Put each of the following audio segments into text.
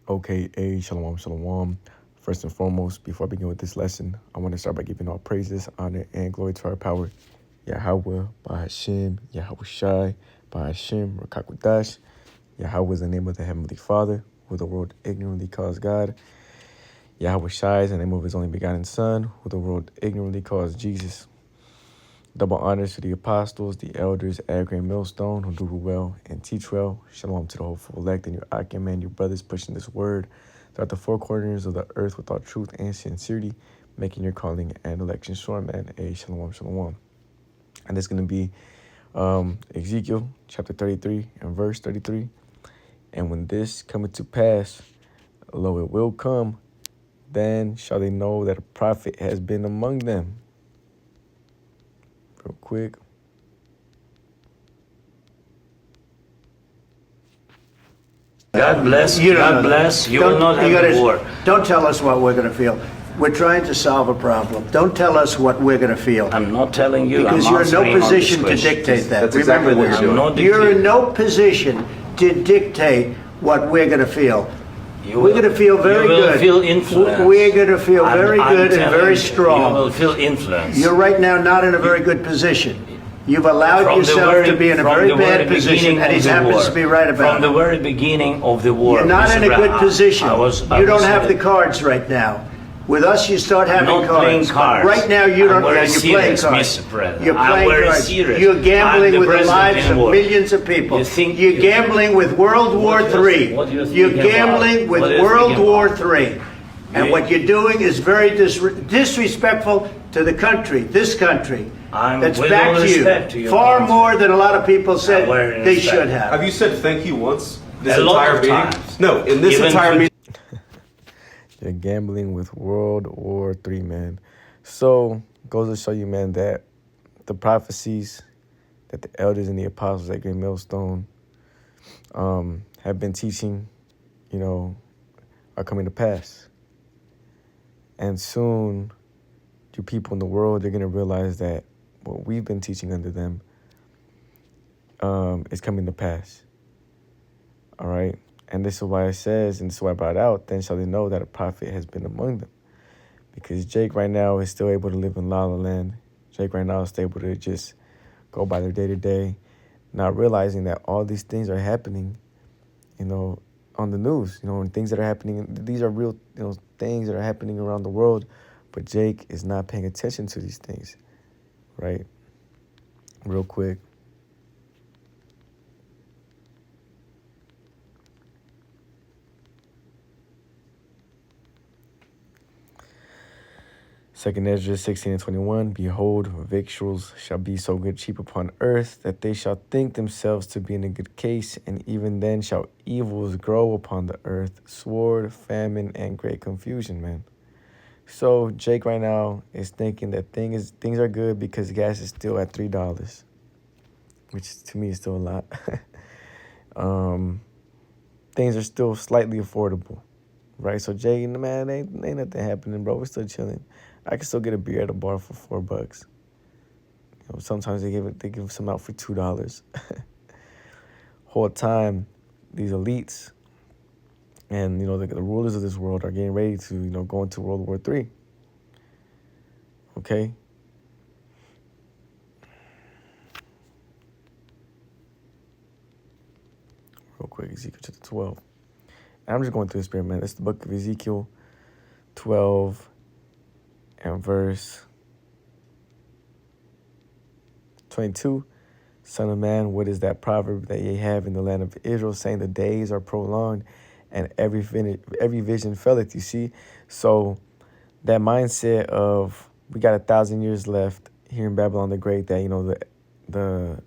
Okay, shalom, shalom. First and foremost, before I begin with this lesson, I want to start by giving all praises, honor, and glory to our power, Yahweh, by Hashem, Yahweh Shai, by Hashem, Rakakwadash. Yahweh is the name of the Heavenly Father, who the world ignorantly calls God. Yahweh Shai is the name of his only begotten Son, who the world ignorantly calls Jesus. Double honors to the apostles, the elders, Agri and Millstone, who do well and teach well. Shalom to the hopeful elect and your Akim and your brothers pushing this word throughout the four corners of the earth with all truth and sincerity, making your calling and election sure, man. Shalom, shalom. And it's going to be Ezekiel chapter 33 and verse 33. And when this cometh to pass, lo, it will come, then shall they know that a prophet has been among them. Real quick. God bless. God bless. You will not have a war. Don't tell us what we're going to feel. We're trying to solve a problem. Don't tell us what we're going to feel. I'm not telling you. Because you're in no position to dictate that. That's exactly what you're doing. You're in no position to dictate what we're going to feel. We're going to feel very good. You will feel influenced. We're going to feel very good and very strong. You will feel influenced. You're right now not in a very good position. You've allowed yourself to be in a very bad position, and he happens to be right about it. From the very beginning of the war. You're not in a good position. You don't have the cards right now. With us, you start having cards. I'm not playing cards. Right now, you don't. You're playing cards. Mr. President. You're playing cards. Serious. You're gambling with the lives of millions of people. You're gambling with World War III. You're gambling with World War III. And what you're doing is very disrespectful to the country, this country. That's backed you far more than a lot of people said they should have. Have you said thank you once this entire meeting? No, in this entire meeting. You're gambling with World War III, man. So, goes to show you, man, that the prophecies that the elders and the apostles at Great Millstone have been teaching, are coming to pass. And soon, you people in the world, they're going to realize that what we've been teaching under them is coming to pass. All right? And this is why it says, and this is why I brought it out, then shall they know that a prophet has been among them. Because Jake right now is still able to live in La La Land. Jake right now is still able to just go by their day-to-day, not realizing that all these things are happening, on the news, and things that are happening. These are real, things that are happening around the world. But Jake is not paying attention to these things, right? Real quick. Second Ezra 16 and 21, behold, victuals shall be so good cheap upon earth that they shall think themselves to be in a good case, and even then shall evils grow upon the earth, sword, famine, and great confusion, man. So Jake right now is thinking that things are good because gas is still at $3, which to me is still a lot. Things are still slightly affordable, right? So Jake, man, ain't nothing happening, bro. We're still chilling. I can still get a beer at a bar for $4. Sometimes they give some out for $2. Whole time, these elites and the rulers of this world are getting ready to go into World War III. Okay. Real quick, Ezekiel chapter 12. And I'm just going through the spirit, man. It's the book of Ezekiel 12. And verse 22, Son of man, what is that proverb that ye have in the land of Israel, saying the days are prolonged and every vision felleth, you see? So that mindset of we got 1,000 years left here in Babylon the Great, that, the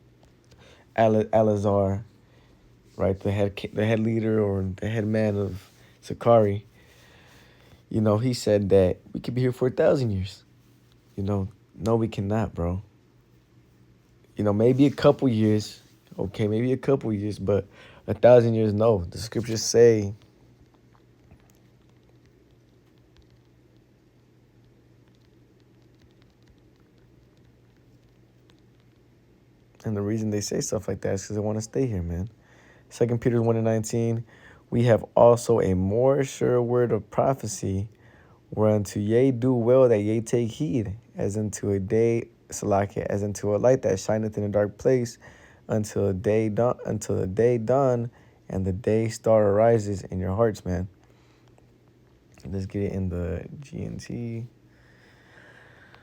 Eleazar, right, the head leader or the head man of Sakari, he said that we could be here for 1,000 years. No, we cannot, bro. Maybe a couple years. Okay, maybe a couple years, but 1,000 years, no. The scriptures say and the reason they say stuff like that is because they want to stay here, man. 2 Peter 1 and 19, we have also a more sure word of prophecy, whereunto ye do well that ye take heed, as unto a day, Salakia, as unto a light that shineth in a dark place, until the day dawn, and the day star arises in your hearts, man. Let's get it in the GNT.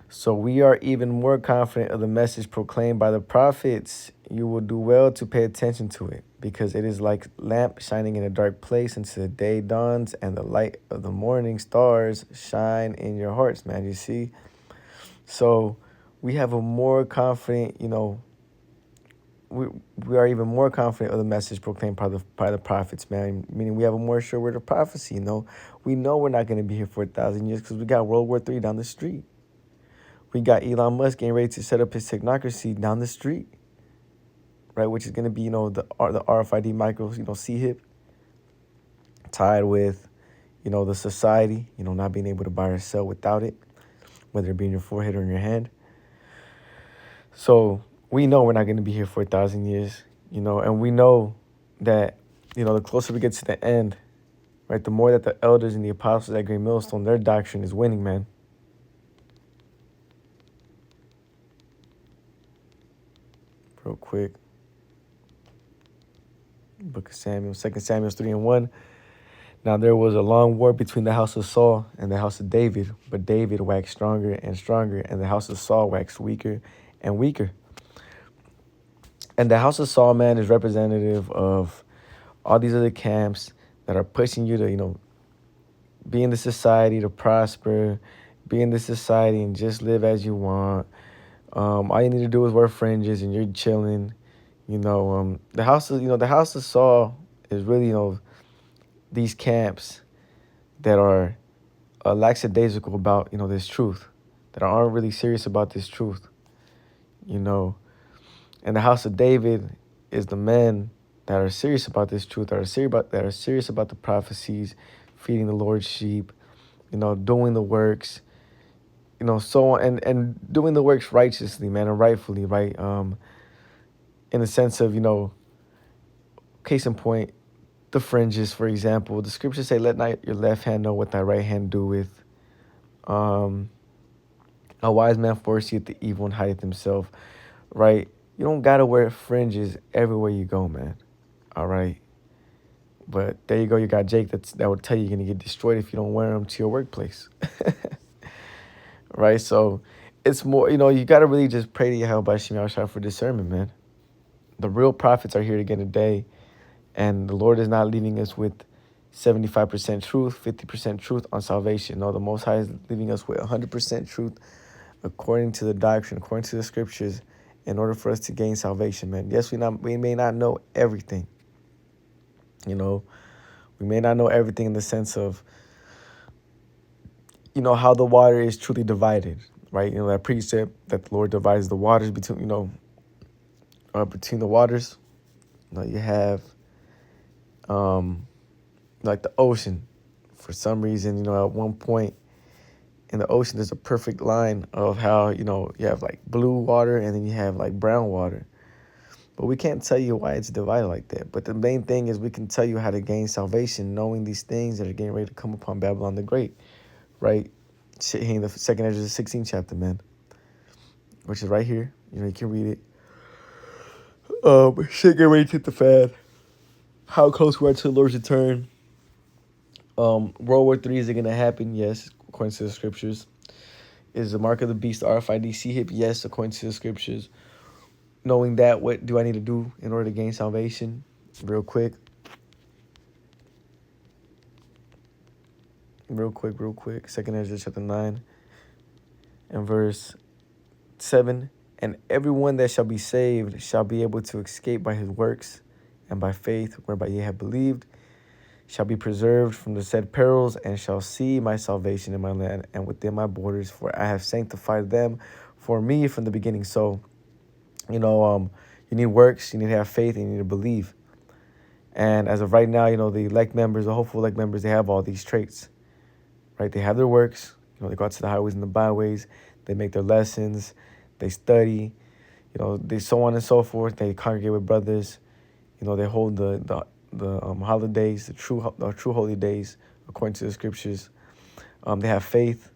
So we are even more confident of the message proclaimed by the prophets. You will do well to pay attention to it, because it is like lamp shining in a dark place until the day dawns and the light of the morning stars shine in your hearts, man. You see? So we have a more confident, we are even more confident of the message proclaimed by the prophets, man. Meaning we have a more sure word of prophecy, We know we're not going to be here for 1,000 years because we got World War III down the street. We got Elon Musk getting ready to set up his technocracy down the street, right? Which is going to be, the RFID micro, CHIP, tied with, the society, not being able to buy or sell without it, whether it be in your forehead or in your hand. So we know we're not going to be here for 1,000 years, and we know that, the closer we get to the end, right, the more that the elders and the apostles at Great Millstone, their doctrine is winning, man. Real quick. Book of Samuel, 2 Samuel 3:1. Now there was a long war between the house of Saul and the house of David, but David waxed stronger and stronger, and the house of Saul waxed weaker and weaker. And the house of Saul, man, is representative of all these other camps that are pushing you to, be in the society, to prosper, be in the society and just live as you want. All you need to do is wear fringes and you're chilling. The house of Saul is really, these camps that are lackadaisical about, this truth, that aren't really serious about this truth, And the house of David is the men that are serious about this truth, that are serious about the prophecies, feeding the Lord's sheep, doing the works, so on, and doing the works righteously, man, and rightfully, right? In the sense of, case in point, the fringes, for example. The scriptures say, let not your left hand know what thy right hand doeth. A wise man foreseeth the evil and hideth himself, right? You don't got to wear fringes everywhere you go, man. All right? But there you go. You got Jake that will tell you you're going to get destroyed if you don't wear them to your workplace. Right? So it's more, you got to really just pray to Yahweh Shem Yahushua for discernment, man. The real prophets are here again today, and the Lord is not leaving us with 75% truth, 50% truth on salvation. No, the Most High is leaving us with 100% truth according to the doctrine, according to the scriptures, in order for us to gain salvation, man. Yes, we may not know everything. We may not know everything in the sense of, how the water is truly divided, right? That precept that the Lord divides the waters between the waters. You have, like the ocean. For some reason, at one point in the ocean, there's a perfect line of how, you have like blue water and then you have like brown water. But we can't tell you why it's divided like that. But the main thing is we can tell you how to gain salvation, knowing these things that are getting ready to come upon Babylon the Great, right? Here in the 2nd Ezra 16th chapter, man, which is right here. You can read it. Shit getting ready to hit the fan. How close we are to the Lord's return. World War III, is it going to happen? Yes, according to the scriptures. Is the mark of the beast, the RFID CHIP? Yes, according to the scriptures. Knowing that, what do I need to do in order to gain salvation? Real quick. 2nd Ezra chapter 9 and verse 7. And everyone that shall be saved shall be able to escape by his works and by faith whereby ye have believed, shall be preserved from the said perils, and shall see my salvation in my land and within my borders, for I have sanctified them for me from the beginning. So, you need works, you need to have faith, and you need to believe. And as of right now, the elect members, the hopeful elect members, they have all these traits, right? They have their works, they go out to the highways and the byways, they make their lessons, they study, they so on and so forth. They congregate with brothers, they hold the holidays, the true holy days, according to the scriptures. They have faith,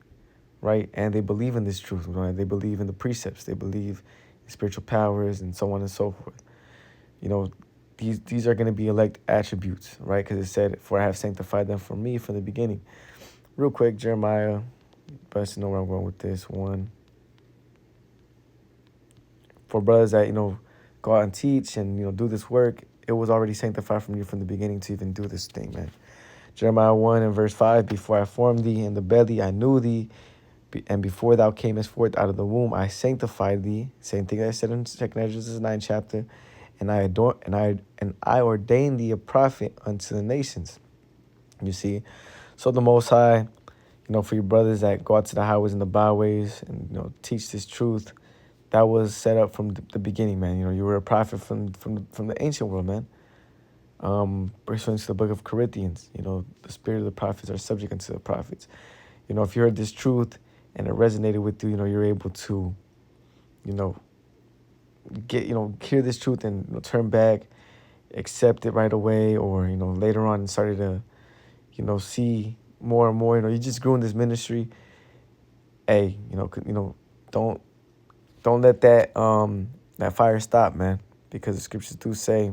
right? And they believe in this truth, right? They believe in the precepts. They believe in spiritual powers and so on and so forth. You know, these are going to be elect attributes, right? Because it said, "For I have sanctified them for me from the beginning." Real quick, Jeremiah, best to know where I'm going with this one. For brothers that, go out and teach and, do this work, it was already sanctified from you from the beginning to even do this thing, man. Jeremiah 1 and verse 5, "Before I formed thee in the belly, I knew thee. And before thou camest forth out of the womb, I sanctified thee." Same thing that I said in 2 Ezra 9 chapter. "And I ordained thee a prophet unto the nations." You see? So the Most High, for your brothers that go out to the highways and the byways and, teach this truth, that was set up from the beginning, man. You were a prophet from the ancient world, man. Pursuant to the book of Corinthians, the spirit of the prophets are subject unto the prophets. If you heard this truth and it resonated with you, you're able to, hear this truth and turn back, accept it right away, or, later on started to, see more and more, you just grew in this ministry. Hey, don't let that fire stop, man, because the scriptures do say,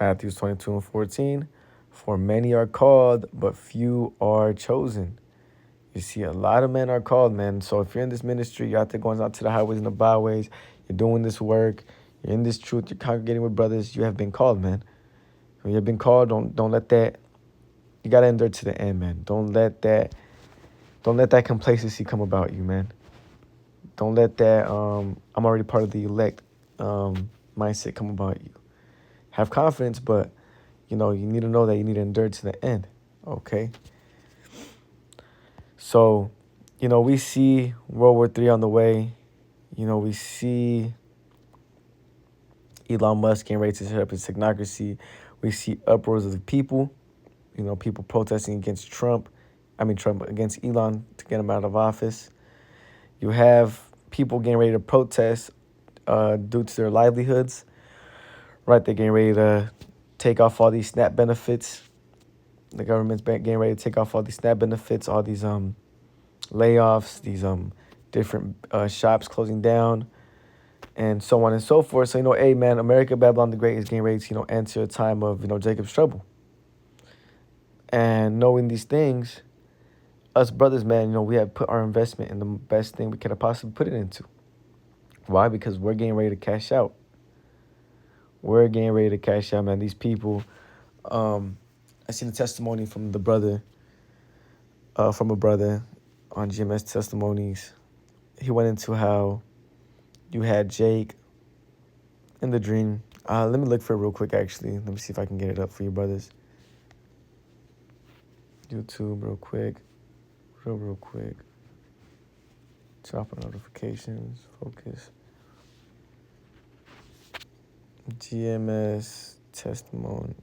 Matthew 22 and 14, "For many are called, but few are chosen." You see, a lot of men are called, man. So if you're in this ministry, you're out there going out to the highways and the byways, you're doing this work, you're in this truth, you're congregating with brothers, you have been called, man. When you've been called, don't let that, you got to endure to the end, man. Don't let that complacency come about you, man. Don't let that, I'm already part of the elect mindset come about you. Have confidence, but, you need to know that you need to endure to the end, okay? So, we see World War III on the way. We see Elon Musk getting ready to set up his technocracy. We see uproars of the people, people protesting against Trump against Elon to get him out of office. You have people getting ready to protest due to their livelihoods, right? They're getting ready to take off all these SNAP benefits. The government's getting ready to take off all these SNAP benefits, all these layoffs, these different shops closing down, and so on and so forth. So, hey, man, America, Babylon the Great is getting ready to, enter a time of, Jacob's trouble. And knowing these things, us brothers, man, we have put our investment in the best thing we could have possibly put it into. Why? Because we're getting ready to cash out. We're getting ready to cash out, man. These people, I seen a testimony from a brother on GMS Testimonies. He went into how you had Jake in the dream. Let me look for it real quick, actually. Let me see if I can get it up for you, brothers. YouTube, real quick. Real quick. Drop on notifications. Focus. GMS Testimony.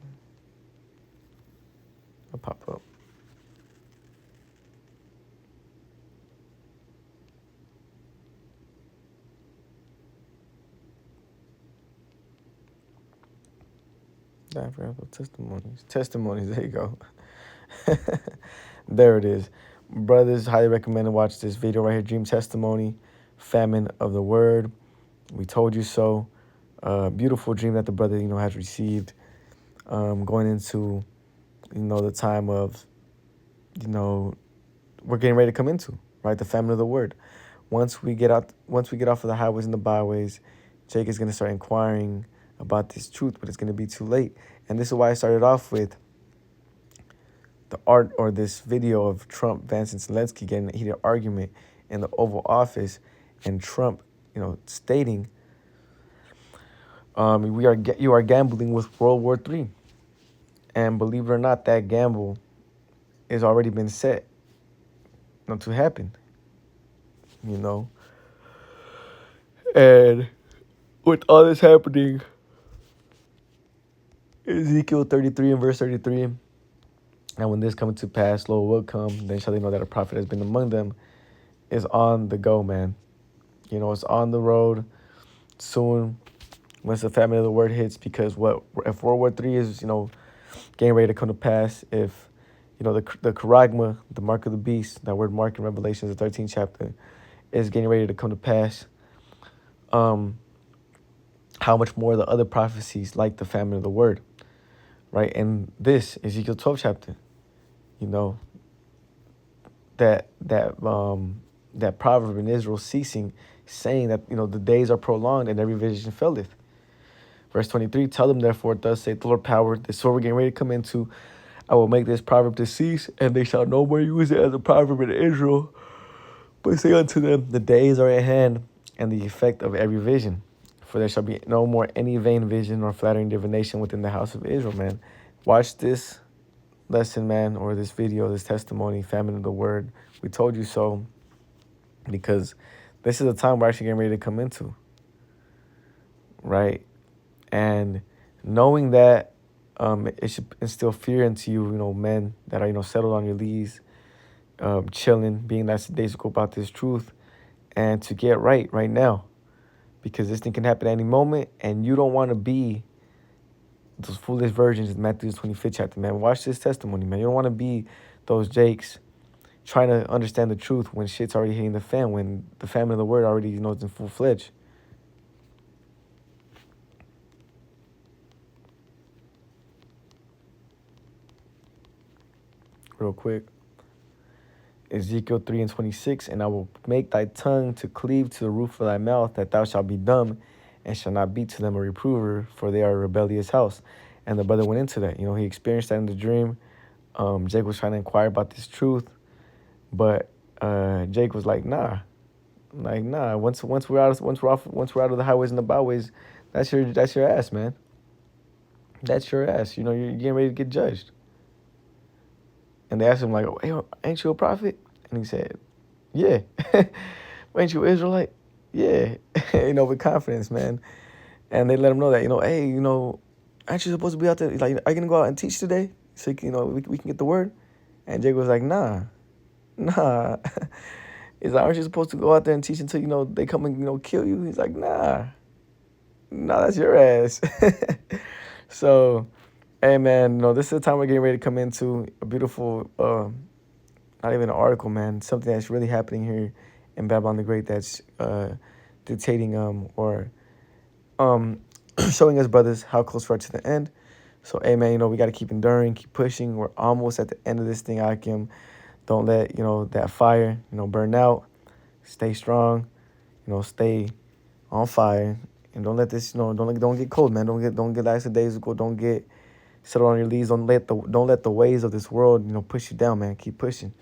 I'll pop up. I forgot about testimonies. There you go. There it is. Brothers, highly recommend to watch this video right here. Dream Testimony, Famine of the Word. We told you so. Beautiful dream that the brother, has received. Going into, the time of, we're getting ready to come into, right? The famine of the Word. Once we get off of the highways and the byways, Jake is going to start inquiring about this truth, but it's going to be too late. And this is why I started off with this video of Trump, Vance, and Zelensky getting a heated argument in the Oval Office, and Trump, stating, you are gambling with World War III. And believe it or not, that gamble has already been set to happen, And with all this happening, Ezekiel 33 and verse 33, and when this cometh to pass, lo, will come, then shall they know that a prophet has been among them, is on the go, man. You know, it's on the road soon once the famine of the word hits, because if World War III is, you know, getting ready to come to pass, if, you know, the charagma, the mark of the beast, that word mark in Revelation, the 13th chapter, is getting ready to come to pass, how much more the other prophecies like the famine of the word, right? And this, Ezekiel 12 chapter, you know, that proverb in Israel ceasing, saying that, you know, the days are prolonged and every vision faileth. Verse 23, tell them therefore, thus saith the Lord power, this sword we're getting ready to come into, I will make this proverb to cease, and they shall no more use it as a proverb in Israel, but say unto them, the days are at hand, and the effect of every vision. For there shall be no more any vain vision or flattering divination within the house of Israel, man. Watch this lesson, man, or this video, this testimony, famine of the word. We told you so, because this is the time we're actually getting ready to come into, right? And knowing that, it should instill fear into you, you know, men that are, you know, settled on your lees, chilling, being that's the days to go about this truth and to get right now, because this thing can happen at any moment, and you don't want to be those foolish virgins in Matthew 25th chapter, man. Watch this testimony, man. You don't want to be those Jakes trying to understand the truth when shit's already hitting the fan, when the famine of the word already, you know, is in full-fledged. Real quick. Ezekiel 3:26, and I will make thy tongue to cleave to the roof of thy mouth, that thou shalt be dumb, and shall not be to them a reprover, for they are a rebellious house. And the brother went into that. You know, he experienced that in the dream. Jake was trying to inquire about this truth, but Jake was like, nah. Once we're out of the highways and the byways, that's your ass, man. That's your ass. You know, you're getting ready to get judged. And they asked him, like, hey, ain't you a prophet? And he said, yeah. Ain't you an Israelite? Yeah. You know, with confidence, man. And they let him know that, you know, hey, you know, aren't you supposed to be out there? Like, are you going to go out and teach today? So, you know, we can get the word? And Jake was like, nah. He's like, aren't you supposed to go out there and teach until, you know, they come and, you know, kill you? He's like, nah, that's your ass. So, hey, man, no, this is the time we're getting ready to come into a beautiful, not even an article, man, something that's really happening here in Babylon the Great that's dictating showing us, brothers, how close we are to the end. So, hey, man, you know, we got to keep enduring, keep pushing. We're almost at the end of this thing, Akim. Don't let, you know, that fire, you know, burn out. Stay strong, you know, stay on fire. And don't let this, you know, don't get cold, man. Don't get last days ago. Don't get settled on your leaves. Don't let the ways of this world, you know, push you down, man. Keep pushing.